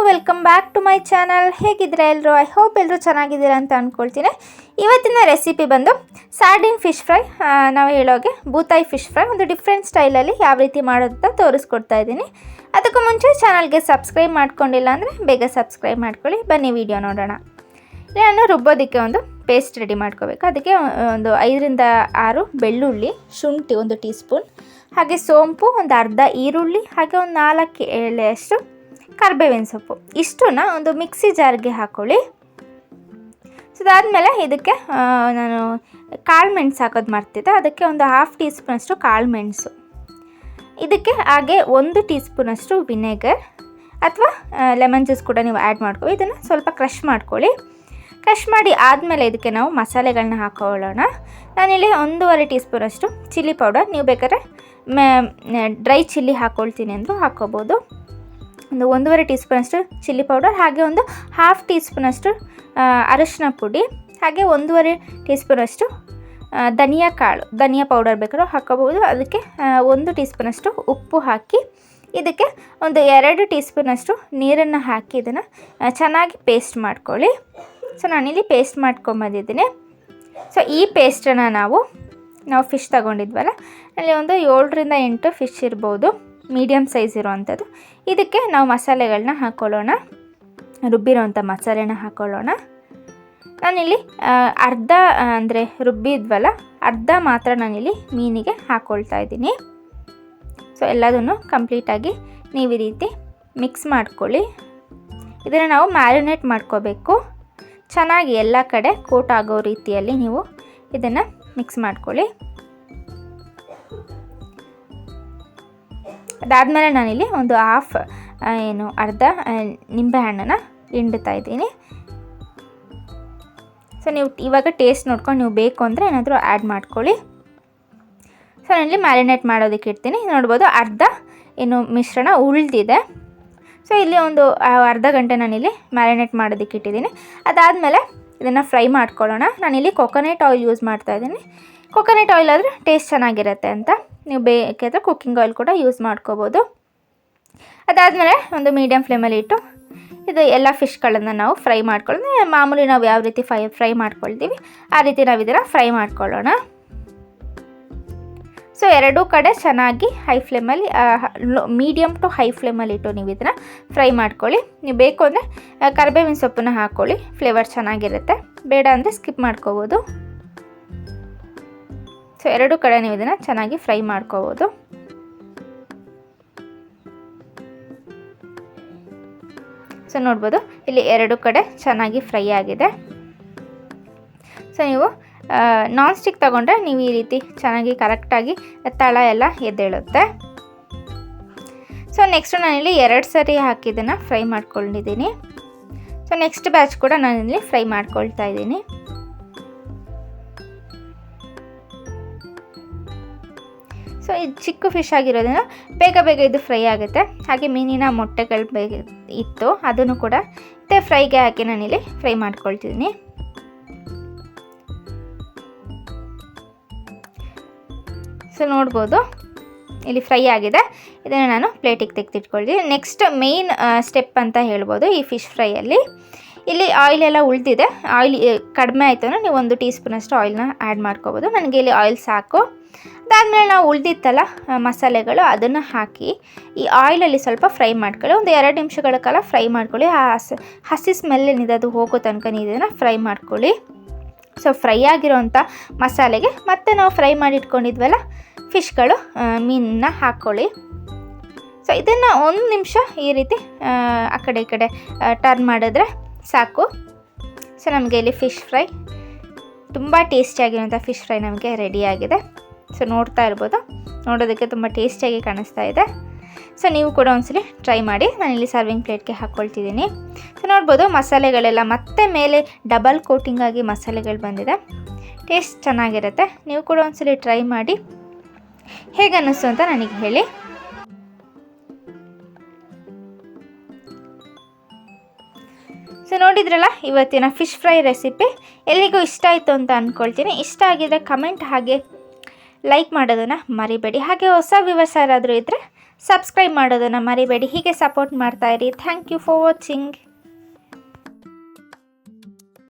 Welcome back to my channel. ಹೇಗಿದ್ದೀರಾ ಎಲ್ಲರೂ? I hope ಎಲ್ಲರೂ ಚೆನ್ನಾಗಿದ್ದೀರಾ ಅಂತ ಅಂದ್ಕೊಳ್ತೀನಿ. ಇವತ್ತಿನ ರೆಸಿಪಿ ಬಂದು ಸಾರ್ಡಿನ್ ಫಿಶ್ ಫ್ರೈ. ನಾವು ಹೇಳೋಗೆ ಬೂತಾಯಿ ಫಿಶ್ ಫ್ರೈ ಒಂದು ಡಿಫ್ರೆಂಟ್ ಸ್ಟೈಲಲ್ಲಿ ಯಾವ ರೀತಿ ಮಾಡೋದು ತೋರಿಸ್ಕೊಡ್ತಾ ಇದ್ದೀನಿ. ಅದಕ್ಕೂ ಮುಂಚೆ ಚಾನಲ್ಗೆ ಸಬ್ಸ್ಕ್ರೈಬ್ ಮಾಡ್ಕೊಂಡಿಲ್ಲ ಅಂದರೆ ಬೇಗ ಸಬ್ಸ್ಕ್ರೈಬ್ ಮಾಡ್ಕೊಳ್ಳಿ. ಬನ್ನಿ ವಿಡಿಯೋ ನೋಡೋಣ. ನಾನು ರುಬ್ಬೋದಕ್ಕೆ ಒಂದು ಪೇಸ್ಟ್ ರೆಡಿ ಮಾಡ್ಕೋಬೇಕು. ಅದಕ್ಕೆ ಒಂದು 5 ರಿಂದ 6 ಬೆಳ್ಳುಳ್ಳಿ, ಶುಂಠಿ 1 ಟೀ ಸ್ಪೂನ್, ಹಾಗೆ ಸೋಂಪು ಒಂದು ಅರ್ಧ ಈರುಳ್ಳಿ, ಹಾಗೆ ಒಂದು 4 ಎಳೆಯಷ್ಟು ಕರಿಬೇವಿನ ಸೊಪ್ಪು, ಇಷ್ಟನ್ನ ಒಂದು ಮಿಕ್ಸಿ ಜಾರ್ಗೆ ಹಾಕ್ಕೊಳ್ಳಿ. ಸೊ ಅದಾದಮೇಲೆ ಇದಕ್ಕೆ ನಾನು ಕಾಳು ಮೆಣಸು ಹಾಕೋದು ಮಾಡ್ತಿದ್ದೆ. ಅದಕ್ಕೆ ಒಂದು 1/2 ಟೀ ಸ್ಪೂನಷ್ಟು ಕಾಳು ಮೆಣಸು, ಇದಕ್ಕೆ ಹಾಗೆ 1 ಟೀ ಸ್ಪೂನಷ್ಟು ವಿನೆಗರ್ ಅಥವಾ ಲೆಮನ್ ಜ್ಯೂಸ್ ಕೂಡ ನೀವು ಆ್ಯಡ್ ಮಾಡ್ಕೊಳ್ಳಿ. ಇದನ್ನು ಸ್ವಲ್ಪ ಕ್ರಷ್ ಮಾಡ್ಕೊಳ್ಳಿ. ಕ್ರಷ್ ಮಾಡಿ ಆದಮೇಲೆ ಇದಕ್ಕೆ ನಾವು ಮಸಾಲೆಗಳನ್ನ ಹಾಕೊಳ್ಳೋಣ. ನಾನಿಲ್ಲಿ 1.5 ಟೀ ಸ್ಪೂನಷ್ಟು ಚಿಲ್ಲಿ ಪೌಡರ್, ನೀವು ಬೇಕಾದ್ರೆ ಡ್ರೈ ಚಿಲ್ಲಿ ಹಾಕ್ಕೊಳ್ತೀನಿ ಅಂದರೂ ಹಾಕ್ಕೋಬೋದು. ಒಂದು 1.5 ಟೀ ಸ್ಪೂನಷ್ಟು ಚಿಲ್ಲಿ ಪೌಡರ್, ಹಾಗೆ ಒಂದು 1/2 ಟೀ ಸ್ಪೂನಷ್ಟು ಅರಿಶಿನ ಪುಡಿ, ಹಾಗೆ 1.5 ಟೀ ಸ್ಪೂನಷ್ಟು ಧನಿಯಾ ಪೌಡರ್ ಬೇಕಾದ್ರೂ ಹಾಕ್ಕೋಬೋದು. ಅದಕ್ಕೆ 1 ಟೀ ಸ್ಪೂನಷ್ಟು ಉಪ್ಪು ಹಾಕಿ ಇದಕ್ಕೆ ಒಂದು 2 ಟೀ ಸ್ಪೂನಷ್ಟು ನೀರನ್ನು ಹಾಕಿ ಇದನ್ನು ಚೆನ್ನಾಗಿ ಪೇಸ್ಟ್ ಮಾಡ್ಕೊಳ್ಳಿ. ಸೊ ನಾನಿಲ್ಲಿ ಪೇಸ್ಟ್ ಮಾಡ್ಕೊಂಬಂದಿದ್ದೀನಿ. ಸೊ ಈ ಪೇಸ್ಟನ್ನು ನಾವು ಫಿಶ್ ತಗೊಂಡಿದ್ವಲ್ಲ, ಅಲ್ಲಿ ಒಂದು 7 ರಿಂದ 8 ಫಿಶ್ ಇರ್ಬೋದು, ಮೀಡಿಯಮ್ ಸೈಜ್ ಇರೋವಂಥದ್ದು. ಇದಕ್ಕೆ ನಾವು ಮಸಾಲೆಗಳನ್ನ ಹಾಕ್ಕೊಳ್ಳೋಣ, ರುಬ್ಬಿರೋವಂಥ ಮಸಾಲೆನ ಹಾಕ್ಕೊಳ್ಳೋಣ. ನಾನಿಲ್ಲಿ ಅರ್ಧ ಅಂದರೆ ರುಬ್ಬಿದ್ವಲ್ಲ ಅರ್ಧ ಮಾತ್ರ ನಾನಿಲ್ಲಿ ಮೀನಿಗೆ ಹಾಕ್ಕೊಳ್ತಾ ಇದ್ದೀನಿ. ಸೊ ಎಲ್ಲದನ್ನು ಕಂಪ್ಲೀಟಾಗಿ ನೀವು ಈ ರೀತಿ ಮಿಕ್ಸ್ ಮಾಡ್ಕೊಳ್ಳಿ. ಇದನ್ನು ನಾವು ಮ್ಯಾರಿನೇಟ್ ಮಾಡ್ಕೋಬೇಕು. ಚೆನ್ನಾಗಿ ಎಲ್ಲ ಕಡೆ ಕೋಟ್ ಆಗೋ ರೀತಿಯಲ್ಲಿ ನೀವು ಇದನ್ನು ಮಿಕ್ಸ್ ಮಾಡ್ಕೊಳ್ಳಿ. ಅದಾದಮೇಲೆ ನಾನಿಲ್ಲಿ ಒಂದು ಅರ್ಧ ನಿಂಬೆಹಣ್ಣನ್ನು ಹಿಂಡ್ತಾ ಇದ್ದೀನಿ. ಸೊ ನೀವು ಇವಾಗ ಟೇಸ್ಟ್ ನೋಡ್ಕೊಂಡು ನೀವು ಬೇಕು ಅಂದರೆ ಏನಾದರೂ ಆ್ಯಡ್ ಮಾಡ್ಕೊಳ್ಳಿ. ಸೊ ನಾನಿಲ್ಲಿ ಮ್ಯಾರಿನೇಟ್ ಮಾಡೋದಕ್ಕೆ ಇಡ್ತೀನಿ. ನೋಡ್ಬೋದು ಅರ್ಧ ಮಿಶ್ರಣ ಉಳಿದಿದೆ. ಸೊ ಇಲ್ಲಿ ಒಂದು ಅರ್ಧ ಗಂಟೆ ನಾನಿಲ್ಲಿ ಮ್ಯಾರಿನೇಟ್ ಮಾಡೋದಕ್ಕೆ ಇಟ್ಟಿದ್ದೀನಿ. ಅದಾದಮೇಲೆ ಇದನ್ನು ಫ್ರೈ ಮಾಡ್ಕೊಳ್ಳೋಣ. ನಾನಿಲ್ಲಿ ಕೊಕೊನೆಟ್ ಆಯಿಲ್ ಯೂಸ್ ಮಾಡ್ತಾಯಿದ್ದೀನಿ. ಕೊಕೊನೆಟ್ ಆಯಿಲ್ ಆದರೆ ಟೇಸ್ಟ್ ಚೆನ್ನಾಗಿರುತ್ತೆ ಅಂತ, ನೀವು ಬೇಕಾದರೆ ಕುಕ್ಕಿಂಗ್ ಆಯಿಲ್ ಕೂಡ ಯೂಸ್ ಮಾಡ್ಕೋಬೋದು. ಅದಾದಮೇಲೆ ಒಂದು ಮೀಡಿಯಮ್ ಫ್ಲೇಮಲ್ಲಿ ಇಟ್ಟು ಇದು ಎಲ್ಲ ಫಿಶ್ಗಳನ್ನು ನಾವು ಫ್ರೈ ಮಾಡ್ಕೊಳ್ಳೋಣ. ಮಾಮೂಲಿ ನಾವು ಯಾವ ರೀತಿ ಫ್ರೈ ಮಾಡ್ಕೊಳ್ತೀವಿ ಆ ರೀತಿ ನಾವು ಇದನ್ನು ಫ್ರೈ ಮಾಡ್ಕೊಳ್ಳೋಣ. ಸೊ ಎರಡೂ ಕಡೆ ಚೆನ್ನಾಗಿ ಹೈ ಫ್ಲೇಮಲ್ಲಿ ಮೀಡಿಯಮ್ ಟು ಹೈ ಫ್ಲೇಮಲ್ಲಿ ಇಟ್ಟು ನೀವು ಇದನ್ನು ಫ್ರೈ ಮಾಡ್ಕೊಳ್ಳಿ. ನೀವು ಬೇಕು ಅಂದರೆ ಕರಿಬೇವಿನ ಸೊಪ್ಪನ್ನ ಹಾಕ್ಕೊಳ್ಳಿ, ಫ್ಲೇವರ್ ಚೆನ್ನಾಗಿರುತ್ತೆ. ಬೇಡ ಅಂದರೆ ಸ್ಕಿಪ್ ಮಾಡ್ಕೋಬೋದು. ಸೊ ಎರಡೂ ಕಡೆ ನೀವು ಇದನ್ನು ಚೆನ್ನಾಗಿ ಫ್ರೈ ಮಾಡ್ಕೋಬೋದು. ಸೊ ನೋಡ್ಬೋದು ಇಲ್ಲಿ ಎರಡೂ ಕಡೆ ಚೆನ್ನಾಗಿ ಫ್ರೈ ಆಗಿದೆ. ಸೊ ನೀವು ನಾನ್ ಸ್ಟಿಕ್ ತಗೊಂಡ್ರೆ ನೀವು ಈ ರೀತಿ ಚೆನ್ನಾಗಿ ಕರೆಕ್ಟಾಗಿ ತಳ ಎಲ್ಲ ಎದ್ದೇಳುತ್ತೆ. ಸೊ ನೆಕ್ಸ್ಟ್ ನಾನಿಲ್ಲಿ 2 ಸರಿ ಹಾಕಿ ಇದನ್ನು ಫ್ರೈ ಮಾಡ್ಕೊಂಡಿದ್ದೀನಿ. ಸೊ ನೆಕ್ಸ್ಟ್ ಬ್ಯಾಚ್ ಕೂಡ ನಾನಿಲ್ಲಿ ಫ್ರೈ ಮಾಡ್ಕೊಳ್ತಾ ಇದ್ದೀನಿ. ಸೊ ಇದು ಚಿಕ್ಕ ಫಿಶ್ ಆಗಿರೋದ್ರಿಂದ ಬೇಗ ಇದು ಫ್ರೈ ಆಗುತ್ತೆ. ಹಾಗೆ ಮೀನಿನ ಮೊಟ್ಟೆಗಳು ಇತ್ತು, ಅದನ್ನು ಕೂಡ ಮತ್ತೆ ಫ್ರೈಗೆ ಹಾಕಿ ನಾನಿಲ್ಲಿ ಫ್ರೈ ಮಾಡ್ಕೊಳ್ತಿದ್ದೀನಿ. ಸೊ ನೋಡ್ಬೋದು ಇಲ್ಲಿ ಫ್ರೈ ಆಗಿದೆ. ಇದನ್ನು ನಾನು ಪ್ಲೇಟಿಗೆ ತೆಗೆದಿಟ್ಕೊಳ್ತೀನಿ. ನೆಕ್ಸ್ಟ್ ಮೇಯ್ನ್ ಸ್ಟೆಪ್ ಅಂತ ಹೇಳ್ಬೋದು ಈ ಫಿಶ್ ಫ್ರೈಯಲ್ಲಿ. ಇಲ್ಲಿ ಆಯಿಲ್ ಎಲ್ಲ ಉಳಿದಿದೆ. ಆಯಿಲ್ ಕಡಿಮೆ ಆಯಿತು ಅಂದರೆ ನೀವು 1 ಟೀ ಸ್ಪೂನಷ್ಟು ಆಯಿಲ್ನ ಆ್ಯಡ್ ಮಾಡ್ಕೋಬೋದು. ನನಗೆ ಇಲ್ಲಿ ಆಯಿಲ್ ಸಾಕು. ಅದಾದಮೇಲೆ ನಾವು ಉಳಿದಿತ್ತಲ್ಲ ಮಸಾಲೆಗಳು, ಅದನ್ನು ಹಾಕಿ ಈ ಆಯಿಲಲ್ಲಿ ಸ್ವಲ್ಪ ಫ್ರೈ ಮಾಡ್ಕೊಳ್ಳಿ. ಒಂದು 2 ನಿಮಿಷಗಳ ಕಾಲ ಫ್ರೈ ಮಾಡ್ಕೊಳ್ಳಿ. ಆ ಹಸಿ ಸ್ಮೆಲ್ ಏನಿದೆ ಅದು ಹೋಗೋ ತನಕ ನೀವು ಇದನ್ನು ಫ್ರೈ ಮಾಡ್ಕೊಳ್ಳಿ. ಸೊ ಫ್ರೈ ಆಗಿರೋವಂಥ ಮಸಾಲೆಗೆ ಮತ್ತೆ ನಾವು ಫ್ರೈ ಮಾಡಿ ಇಟ್ಕೊಂಡಿದ್ವಲ್ಲ ಫಿಶ್ಗಳು, ಮೀನನ್ನ ಹಾಕ್ಕೊಳ್ಳಿ. ಸೊ ಇದನ್ನು 1 ನಿಮಿಷ ಈ ರೀತಿ ಆ ಕಡೆ ಈ ಕಡೆ ಟರ್ನ್ ಮಾಡಿದ್ರೆ ಸಾಕು. ಸೊ ನಮಗೆ ಇಲ್ಲಿ ಫಿಶ್ ಫ್ರೈ ತುಂಬ ಟೇಸ್ಟಿಯಾಗಿರೋಂಥ ಫಿಶ್ ಫ್ರೈ ನಮಗೆ ರೆಡಿಯಾಗಿದೆ. ಸೊ ನೋಡ್ತಾ ಇರ್ಬೋದು, ನೋಡೋದಕ್ಕೆ ತುಂಬ ಟೇಸ್ಟಿಯಾಗಿ ಕಾಣಿಸ್ತಾ ಇದೆ. ಸೊ ನೀವು ಕೂಡ ಒಂದ್ಸಲಿ ಟ್ರೈ ಮಾಡಿ. ನಾನಿಲ್ಲಿ ಸರ್ವಿಂಗ್ ಪ್ಲೇಟ್ಗೆ ಹಾಕ್ಕೊಳ್ತಿದ್ದೀನಿ. ಸೊ ನೋಡ್ಬೋದು ಮಸಾಲೆಗಳೆಲ್ಲ ಮತ್ತೆ ಮೇಲೆ ಡಬಲ್ ಕೋಟಿಂಗ್ ಆಗಿ ಮಸಾಲೆಗಳು ಬಂದಿದೆ. ಟೇಸ್ಟ್ ಚೆನ್ನಾಗಿರುತ್ತೆ. ನೀವು ಕೂಡ ಒಂದ್ಸಲಿ ಟ್ರೈ ಮಾಡಿ ಹೇಗೆ ಅನ್ನಿಸ್ತು ಅಂತ ನನಗೆ ಹೇಳಿ. ಸೊ ನೋಡಿದ್ರಲ್ಲ ಇವತ್ತಿನ ಫಿಶ್ ಫ್ರೈ ರೆಸಿಪಿ. ಎಲ್ಲಿಗೂ ಇಷ್ಟ ಆಯಿತು ಅಂತ ಅಂದ್ಕೊಳ್ತೀನಿ. ಇಷ್ಟ ಆಗಿದ್ರೆ ಕಮೆಂಟ್ ಹಾಗೆ ಲೈಕ್ ಮಾಡೋದನ್ನು ಮರಿಬೇಡಿ. ಹಾಗೆ ಹೊಸ ವ್ಯೂವರ್ಸ್ ಯಾರಾದರೂ ಇದ್ದರೆ ಸಬ್ಸ್ಕ್ರೈಬ್ ಮಾಡೋದನ್ನು ಮರಿಬೇಡಿ. ಹೀಗೆ ಸಪೋರ್ಟ್ ಮಾಡ್ತಾಯಿರಿ. Thank you for watching.